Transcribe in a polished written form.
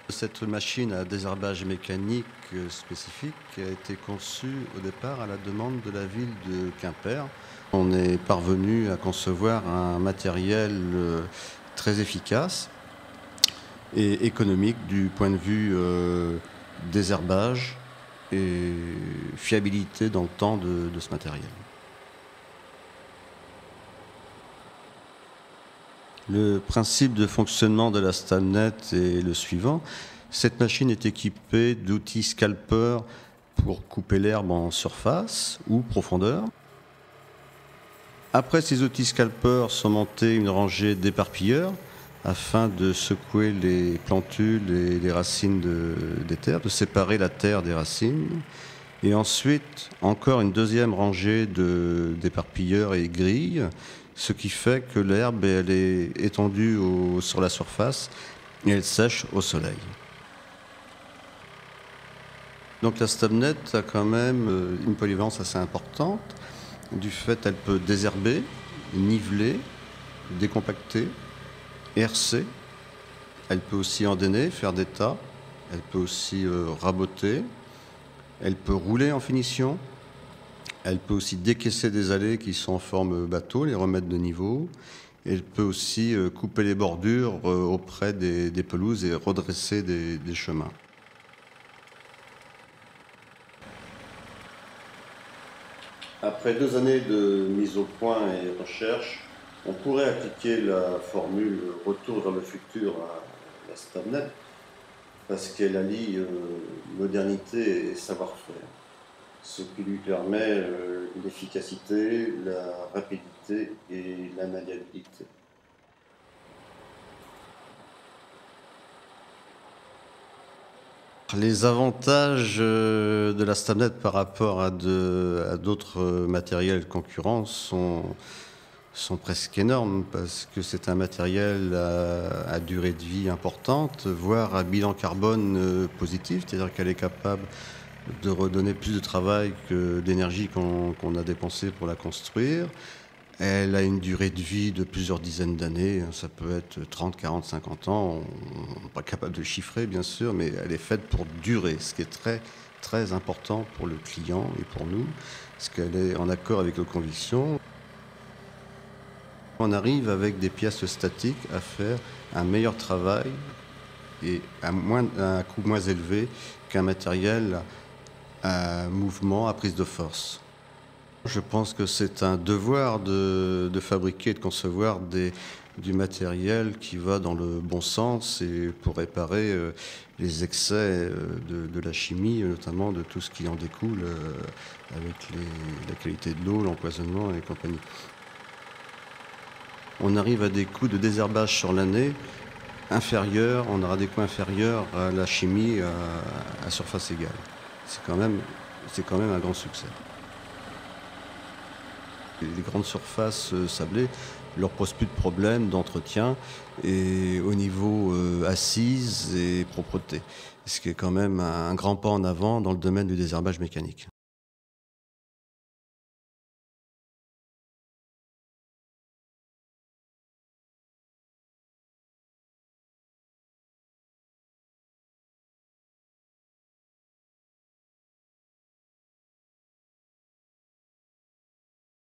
Cette machine à désherbage mécanique spécifique a été conçue au départ à la demande de la ville de Quimper. On est parvenu à concevoir un matériel très efficace et économique du point de vue désherbage et fiabilité dans le temps de ce matériel. Le principe de fonctionnement de la Stabnet est le suivant. Cette machine est équipée d'outils scalpeurs pour couper l'herbe en surface ou profondeur. Après ces outils scalpeurs sont montés une rangée d'éparpilleurs afin de secouer les plantules et les racines des terres, de séparer la terre des racines. Et ensuite, encore une deuxième rangée d'éparpilleurs et grilles, ce qui fait que l'herbe elle est étendue sur la surface et elle sèche au soleil. Donc la Stabnet a quand même une polyvalence assez importante. Du fait, elle peut désherber, niveler, décompacter, herser. Elle peut aussi endainer, faire des tas. Elle peut aussi raboter. Elle peut rouler en finition. Elle peut aussi décaisser des allées qui sont en forme bateau, les remettre de niveau. Elle peut aussi couper les bordures auprès des pelouses et redresser des chemins. Après 2 années de mise au point et recherche, on pourrait appliquer la formule retour vers le futur à la Stabnet parce qu'elle allie modernité et savoir-faire, ce qui lui permet l'efficacité, la rapidité et la maniabilité. Les avantages de la Stabnet par rapport à d'autres matériels concurrents sont presque énormes parce que c'est un matériel à durée de vie importante, voire à bilan carbone positif, c'est-à-dire qu'elle est capable de redonner plus de travail que d'énergie qu'on a dépensé pour la construire. Elle a une durée de vie de plusieurs dizaines d'années, ça peut être 30, 40, 50 ans, on n'est pas capable de chiffrer bien sûr, mais elle est faite pour durer, ce qui est très, très important pour le client et pour nous, parce qu'elle est en accord avec nos convictions. On arrive avec des pièces statiques à faire un meilleur travail et à un coût moins élevé qu'un matériel à mouvement, à prise de force. Je pense que c'est un devoir de fabriquer et de concevoir du matériel qui va dans le bon sens et pour réparer les excès de la chimie, notamment de tout ce qui en découle avec la qualité de l'eau, l'empoisonnement et compagnie. On arrive à des coûts de désherbage sur l'année inférieurs, on aura des coûts inférieurs à la chimie à surface égale. C'est quand même un grand succès. Les grandes surfaces sablées ne leur posent plus de problème d'entretien et au niveau assise et propreté, ce qui est quand même un grand pas en avant dans le domaine du désherbage mécanique.